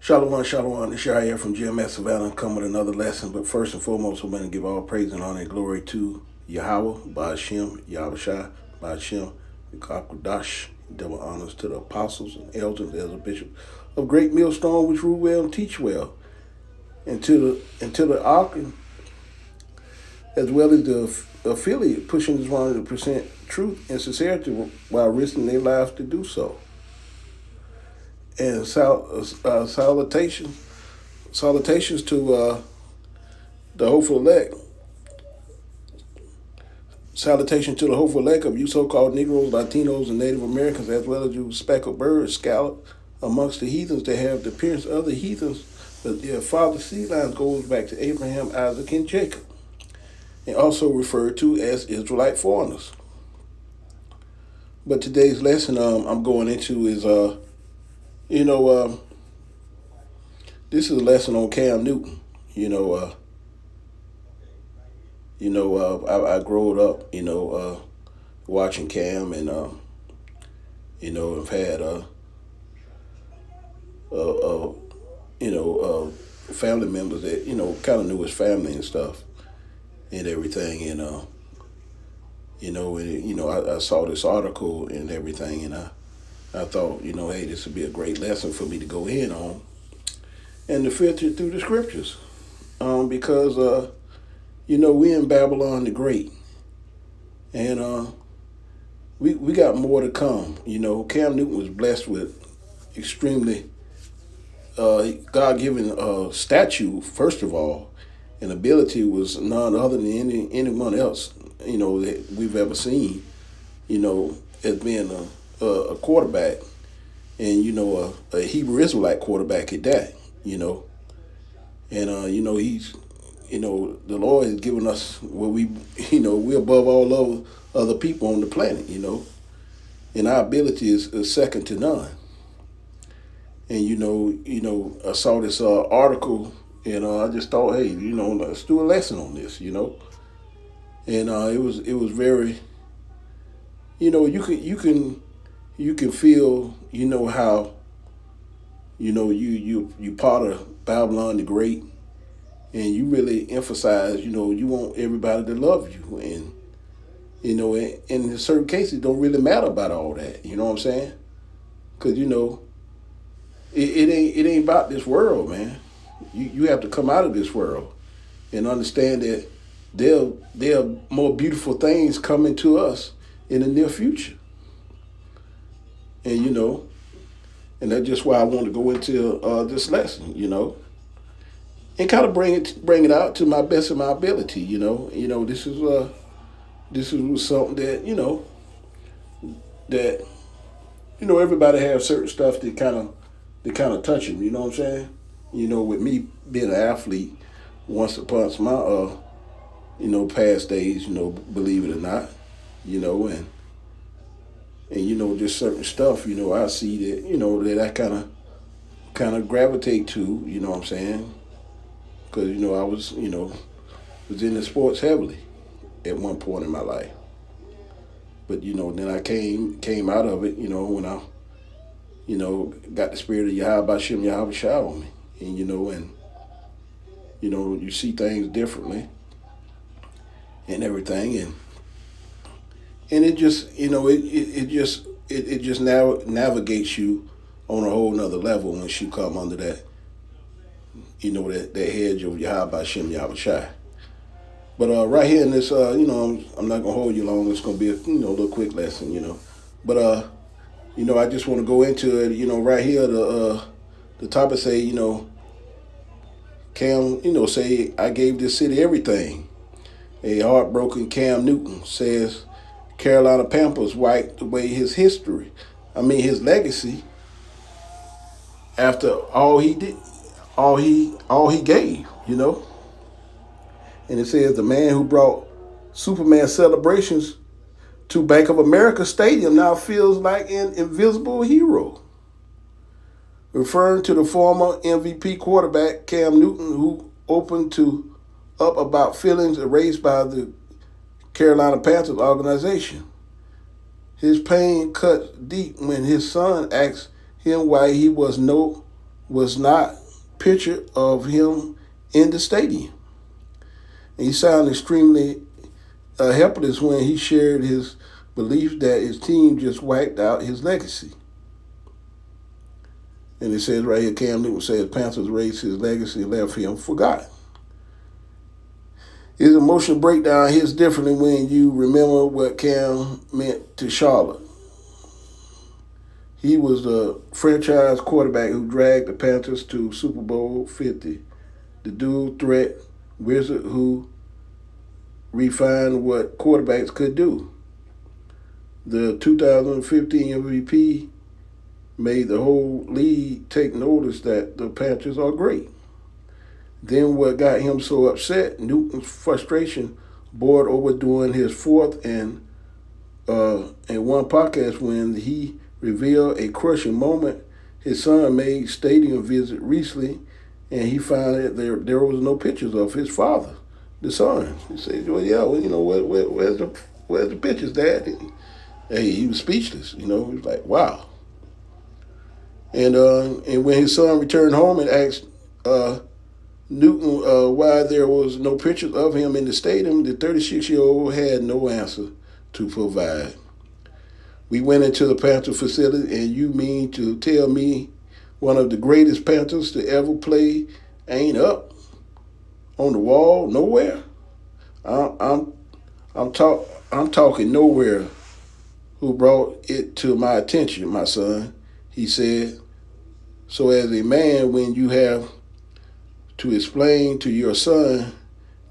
Shalom, shalom. This Shia here from GMS Savannah. Come with another lesson. But first and foremost, I'm going to give all praise and honor and glory to Yahweh, Ba'ashem, Yahushua, Ba'ashem, Yikakwadash. Double honors to the apostles and elders as a bishop of Great Millstone, which rule well and teach well. And to the ark, as well as the affiliate, pushing this 100% truth and sincerity while risking their lives to do so. And salutations to the hopeful elect. Salutations to the hopeful elect of you so-called Negroes, Latinos, and Native Americans, as well as you speckled birds scattered amongst the heathens that have the appearance of the heathens, but their father's seed line goes back to Abraham, Isaac, and Jacob, and also referred to as Israelite foreigners. But today's lesson I'm going into is this is a lesson on Cam Newton. I grew up, watching Cam, and I've had family members that kind of knew his family and stuff and everything, and I saw this article and everything, and I thought, hey, this would be a great lesson for me to go in on and to filter through the scriptures, because we in Babylon the Great, and we got more to come. Cam Newton was blessed with extremely God-given statue, first of all, and ability was none other than anyone else that we've ever seen. As being a quarterback, and a Hebrew Israelite quarterback at that. And he's the Lord has given us what we're above all other people on the planet, and our ability is second to none. And I saw this article, and I just thought, hey, let's do a lesson on this, and it was very, you can feel, how, you part of Babylon the Great, and you really emphasize, you want everybody to love you, and and in certain cases, it don't really matter about all that. You know what I'm saying? Because it ain't about this world, man. You have to come out of this world and understand that there are more beautiful things coming to us in the near future. And and that's just why I want to go into this lesson, and kind of bring it out to my best of my ability. This is something that everybody has certain stuff that kind of touch them. You know what I'm saying? With me being an athlete, once upon my past days, believe it or not, and just certain stuff, I see that that I kind of gravitate to. You know what I'm saying? Because I was into sports heavily at one point in my life, but then I came out of it. When I got the spirit of Yahweh Bashem Yahweh Shah on me, and you see things differently and everything, and it just it just now navigates you on a whole nother level once you come under that that hedge of Yahweh Bashem Yahweh Shah. But right here in this, I'm not gonna hold you long. It's gonna be a little quick lesson, But I just want to go into it. Right here, the topic say, Cam, say I gave this city everything. A heartbroken Cam Newton says Carolina Panthers wiped away his history. His legacy after all he did, all he gave. And it says the man who brought Superman celebrations to Bank of America Stadium now feels like an invisible hero. Referring to the former MVP quarterback Cam Newton, who opened up about feelings raised by the Carolina Panthers organization. His pain cut deep when his son asked him why he was was not picture of him in the stadium. And he sounded extremely helpless when he shared his belief that his team just wiped out his legacy. And it says right here, Cam Newton says Panthers raised his legacy and left him forgotten. His emotional breakdown hits differently when you remember what Cam meant to Charlotte. He was the franchise quarterback who dragged the Panthers to Super Bowl 50, the dual threat wizard who refined what quarterbacks could do. The 2015 MVP made the whole league take notice that the Panthers are great. Then what got him so upset, Newton's frustration boiled over during his fourth and one podcast when he revealed a crushing moment. His son made stadium visit recently, and he found that there was no pictures of his father, the son. He said, "Well, yeah, well, where's the pictures, Dad?" And, hey, he was speechless. He was like, "Wow." And when his son returned home and asked Newton why there was no pictures of him in the stadium, the 36-year-old had no answer to provide. We went into the Panther facility, and you mean to tell me one of the greatest Panthers to ever play ain't up on the wall nowhere? I'm talking nowhere. Who brought it to my attention, my son? He said. So as a man, when you have to explain to your son,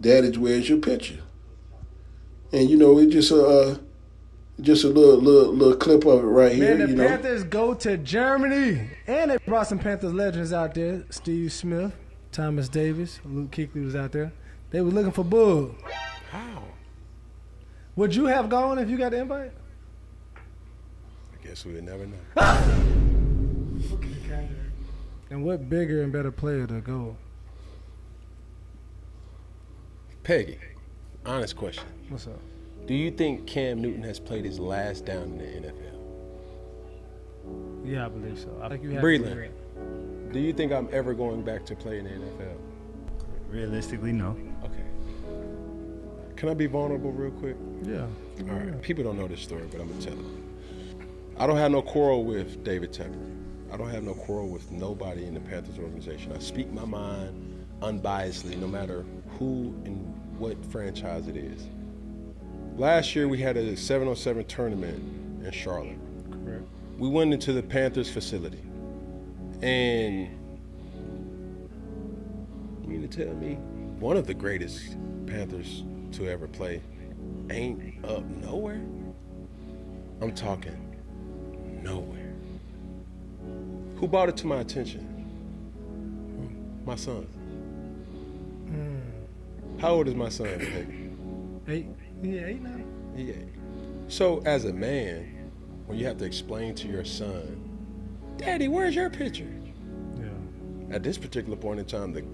Daddy, where's your picture? And it's just a little clip of it right here. Man, the Panthers go to Germany, and they brought some Panthers legends out there. Steve Smith, Thomas Davis, Luke Kuechly was out there. They were looking for Bug. How? Would you have gone if you got the invite? I guess we would never know. And what bigger and better player to go? Peggy, honest question. What's up? Do you think Cam Newton has played his last down in the NFL? Yeah, I believe so. I think you have Breland, do you think I'm ever going back to play in the NFL? Realistically, no. Okay. Can I be vulnerable real quick? Yeah. All right. People don't know this story, but I'm going to tell them. I don't have no quarrel with David Tepper. I don't have no quarrel with nobody in the Panthers organization. I speak my mind unbiasedly, no matter who and what franchise it is. Last year, we had a 7-on-7 tournament in Charlotte. Correct. We went into the Panthers facility. And you mean to tell me one of the greatest Panthers to ever play ain't up nowhere? I'm talking nowhere. Who brought it to my attention? My son. How old is my son, Peggy? 8. Yeah, 8 now. Yeah. So as a man, when you have to explain to your son, Daddy, where's your picture? Yeah. At this particular point in time, the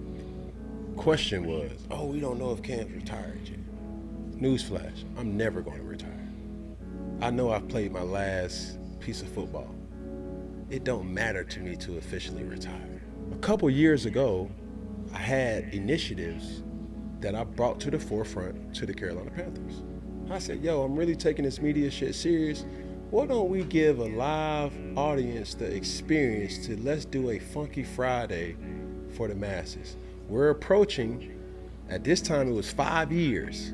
question was, oh, we don't know if Cam's retired yet. Newsflash, I'm never going to retire. I know I've played my last piece of football. It don't matter to me to officially retire. A couple years ago, I had initiatives that I brought to the forefront to the Carolina Panthers. I said, yo, I'm really taking this media shit serious. Why don't we give a live audience the experience to let's do a Funky Friday for the masses. We're approaching, at this time it was 5 years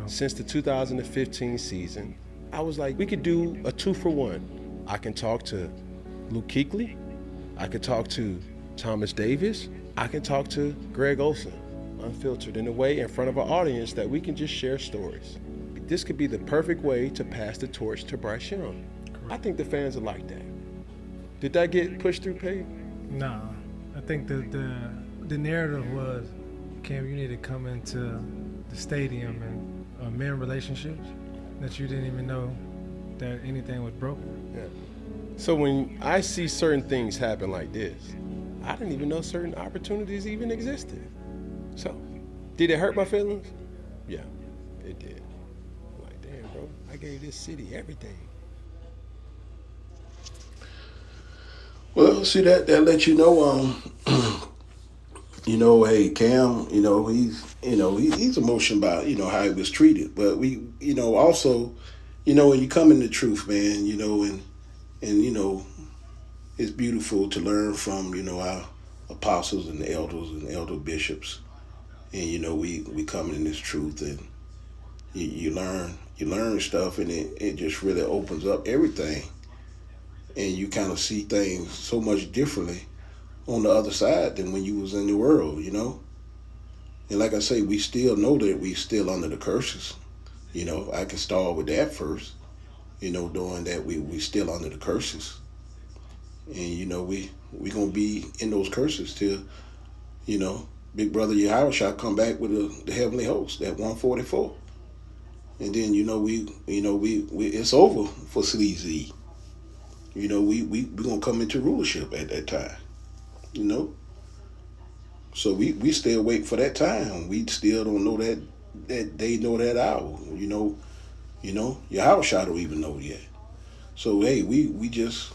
since the 2015 season. I was like, we could do a 2-for-1. I can talk to Luke Kuechly, I could talk to Thomas Davis, I can talk to Greg Olsen, unfiltered in a way in front of an audience that we can just share stories. This could be the perfect way to pass the torch to Bryce Young. I think the fans are like that. Did that get pushed through, Peggy? No. I think the narrative was, Cam, you need to come into the stadium and mend relationships that you didn't even know that anything was broken. Yeah. So when I see certain things happen like this, I didn't even know certain opportunities even existed. So, did it hurt my feelings? Yeah, it did. I'm like, damn, bro, I gave this city everything. Well, see that lets you know, hey Cam, he's emotional about how he was treated, but we, also, when you come in the truth, man, and it's beautiful to learn from our apostles and elders and elder bishops, and we come in this truth, and you learn stuff, and it just really opens up everything, and you kind of see things so much differently on the other side than when you was in the world. And like I say, we still know that we still under the curses. I can start with that first. Doing that, we still under the curses, and we gonna be in those curses till Big Brother Yahushua come back with the heavenly host, that 144, and then we it's over for sleazy. We gonna come into rulership at that time. So we still wait for that time. We still don't know that they know that hour. Yahushua don't even know yet. So hey, we just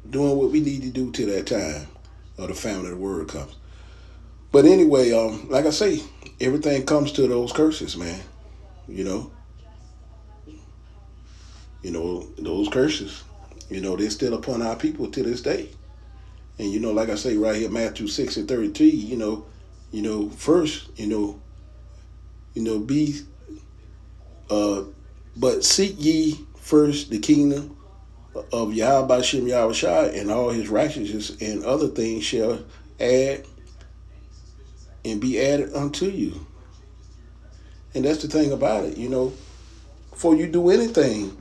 doing what we need to do till that time of the family of the word comes. But anyway, like I say, everything comes to those curses, man. Those curses. They're still upon our people to this day. And like I say right here, Matthew 6:33, first, be but seek ye first the kingdom of Yahweh Shem Yahushua, and all his righteousness and other things shall add and be added unto you. And that's the thing about it, before you do anything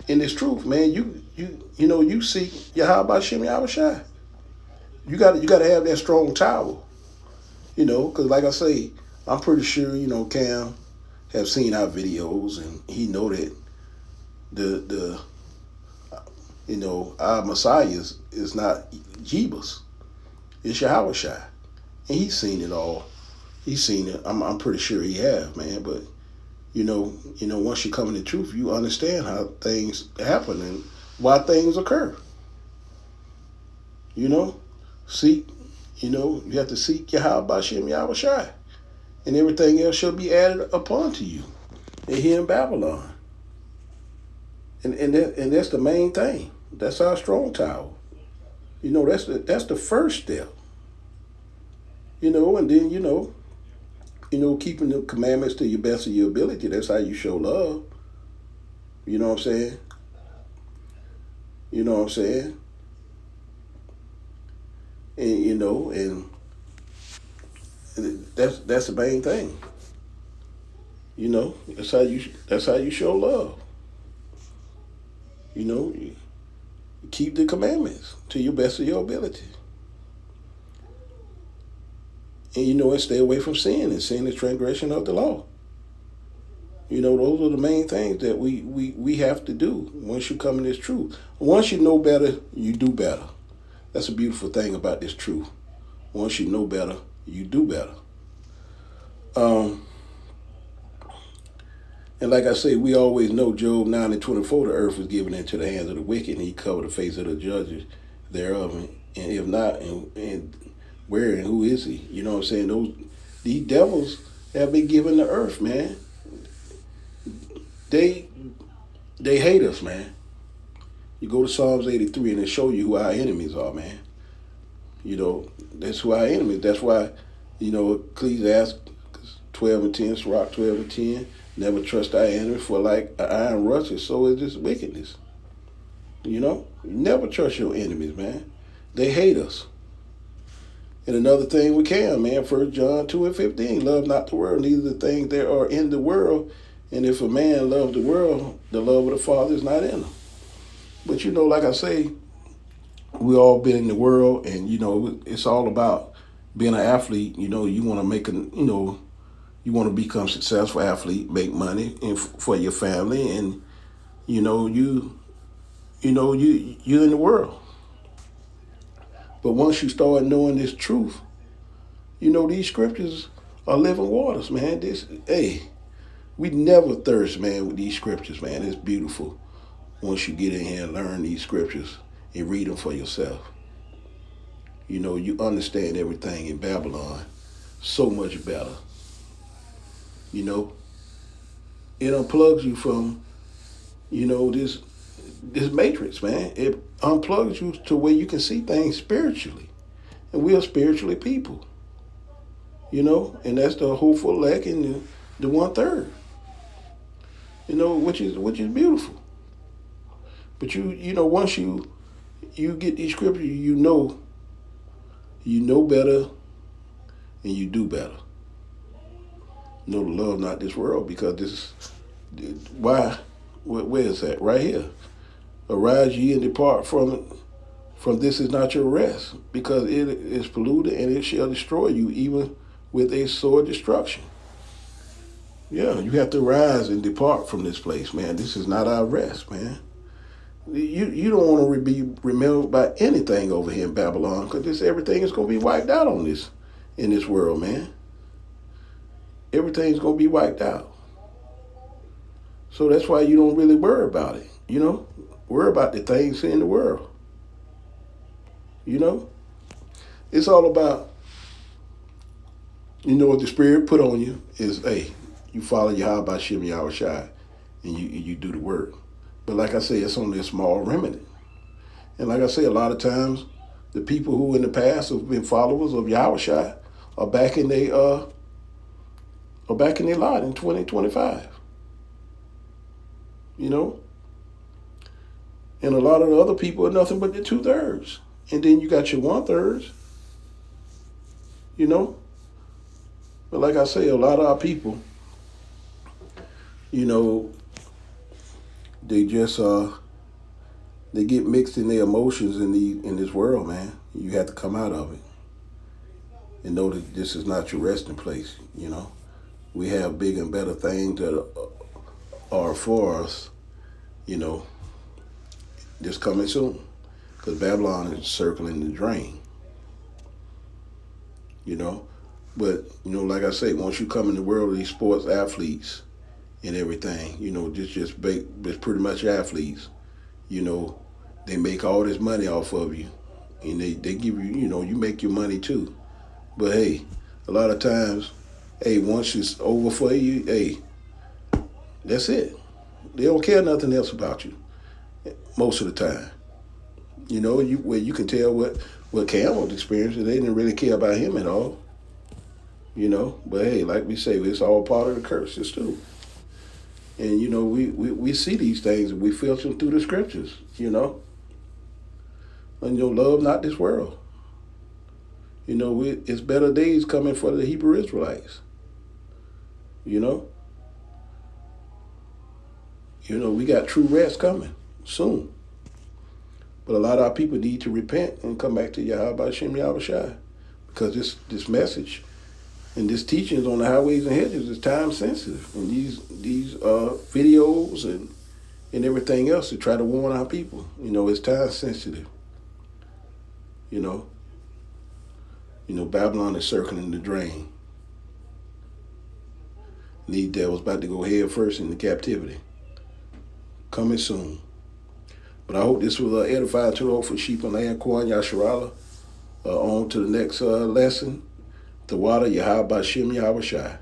in this truth, man, you seek Yahweh Shem Yahushua. You got to have that strong tower, because like I say, I'm pretty sure Cam have seen our videos, and he know that the our Messiah is not Jebus, it's Yahushua, and he's seen it all. He's seen it. I'm pretty sure he have, man. But once you come in the truth, you understand how things happen and why things occur. Seek. You have to seek Yahweh Shem Yahushua, and everything else shall be added upon to you. And here in Babylon, and that's the main thing. That's our strong tower. That's the first step. And then keeping the commandments to your best of your ability. That's how you show love. You know what I'm saying? And that's the main thing. That's how you show love. You keep the commandments to your best of your ability. And and stay away from sin, and sin is transgression of the law. Those are the main things that we have to do once you come in this truth. Once you know better, you do better. That's a beautiful thing about this truth. Once you know better, you do better. And like I say, we always know Job 9:24, the earth was given into the hands of the wicked, and he covered the face of the judges thereof. And if not, and where and who is he? You know what I'm saying? These devils have been given the earth, man. They hate us, man. You go to Psalms 83 and it show you who our enemies are, man. That's who our enemies. That's why, Ecclesiastes 12:10, Sirach 12:10, never trust thy enemy, for like an iron rusted, so is this wickedness. You never trust your enemies, man. They hate us. And another thing we can, man, 1 John 2:15, love not the world, neither the things that are in the world. And if a man love the world, the love of the Father is not in him. But like I say, we all been in the world, and it's all about being an athlete. You want to make you want to become a successful athlete, make money for your family, and you're in the world. But once you start knowing this truth, these scriptures are living waters, man. We never thirst, man, with these scriptures, man. It's beautiful once you get in here and learn these scriptures and read them for yourself. You know, you understand everything in Babylon so much better. You know, it unplugs you from, you know, this matrix, man. It unplugs you to where you can see things spiritually. And we are spiritually people. You know, and that's the hopeful elect and the 1/3. You know, which is beautiful. But you know, once you get these scriptures, you know better and you do better. Know the love not this world, because this is why. Where is that? Right here. Arise ye and depart from this is not your rest, because it is polluted and it shall destroy you, even with a sword destruction. Yeah, you have to rise and depart from this place, man. This is not our rest, man. You don't want to be remembered by anything over here in Babylon, because everything is going to be wiped out in this world, man. Everything's going to be wiped out. So that's why you don't really worry about it, you know? Worry about the things in the world. You know? It's all about, you know, what the Spirit put on you is, hey, you follow Yahweh Bashim Yahweh Shai, and you do the work. But like I say, it's only a small remnant. And like I say, a lot of times, the people who in the past have been followers of Yahweh Shai are back in their lot in 2025. You know? And a lot of the other people are nothing but the 2/3. And then you got your 1/3. You know? But like I say, a lot of our people, you know, they just they get mixed in their emotions in this world, man. You have to come out of it and know that this is not your resting place. You know, we have bigger and better things that are for us. You know, just coming soon, because Babylon is circling the drain. You know, but you know, like I say, once you come in the world of these sports athletes and everything, you know, just pretty much athletes. You know, they make all this money off of you, and they give you, you know, you make your money too. But hey, a lot of times, hey, once it's over for you, hey, that's it. They don't care nothing else about you most of the time. You know, you can tell what Campbell's experience, they didn't really care about him at all. You know, but hey, like we say, it's all part of the curses too. And you know, we see these things and we filter them through the scriptures, you know. And you know, love not this world. You know, it's better days coming for the Hebrew Israelites. You know. You know, we got true rest coming soon. But a lot of our people need to repent and come back to Yahweh Shem Yahweh Shai. Because this message and this teachings on the highways and hedges is time sensitive. And these videos and everything else to try to warn our people, you know, it's time sensitive. You know, Babylon is circling the drain. These devils about to go head first into captivity. Coming soon. But I hope this will edify to the hopeful sheep and lamb, Kwan Yasharala. On to the next lesson. The water, Yahweh Shem Yahweh Shai.